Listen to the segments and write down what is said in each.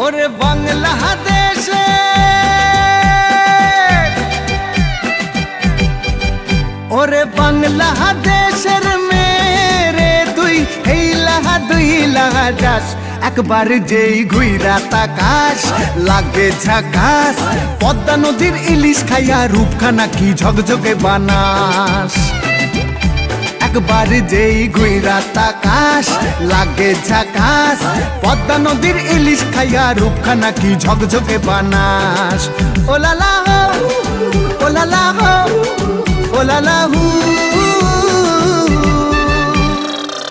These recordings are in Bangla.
ওরে বাংলাদেশে ওরে বাংলাদেশের মেরে তুই হেইলা দুই লাগা যাস একবার যেই ঘুইরা তাকাস লাগে ঝাকাস পদ্মা নদীর ইলিশ খাইয়া রূপখানা কি ঝকঝকে বানাস একবার যেই ঘুইরা তাকাস লাগে ঝাকাস পদ্মা নদীর ইলিশ খাইয়া রূপখানা কি ঝকঝকে বানাস ওলালা হো ওলালা হো ওলালা হু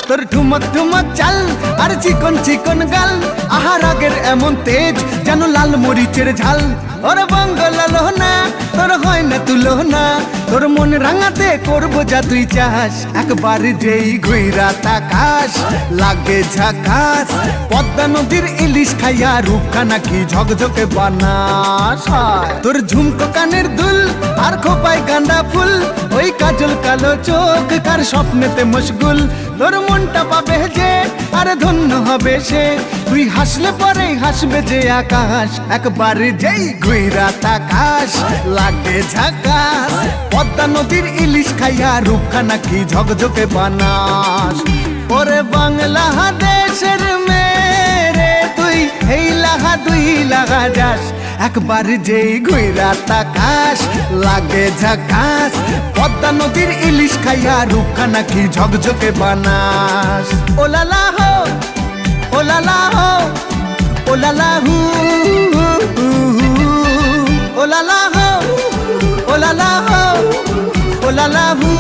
তোর ঠুমক ঠুমক চাল আর চিকন চিকন গাল আহার আগের এমন তেজ যেন লাল মরিচের ঝাল ওর বঙ্গলালো না তোর হয় না তুলো না তোর মন রাঙাতে করবো যা তুই চাস একবার যেই ঘুইরা তাকাস লাগে ঝাকাস পদ্মা নদীর ইলিশ খাইয়া রূপখানা কি ঝকঝকে বানাস তোর ঝুমকো কানের দুল আর খোপায় গাঁদা ফুল ওই কাজল কালো চোখ কার স্বপ্নেতে মশগুল তোর মনটা পাবে যে আর ধন্য হবে সে তুই হাসলে পরে হাসবে যে আকাশ একবার যেই ঘুইরা তাকাস লাগে ঝাকাস পদ্মা নদীর ইলিশ খাইয়া রূপখানা কি ঝকঝকে বানাস ওরে বাংলাদেশের মেরে তুই এই লাগা দুই লাগা যাস একবার যেই ঘুইরা তাকাস লাগে ঝাকাস পদ্মা নদীর ইলিশ খাইয়া রূপখানা কি ঝকঝকে বানাস ওলালা হো ওলালা হো ওলালা হু ওলালা হো ওলালা হো ওলালা হু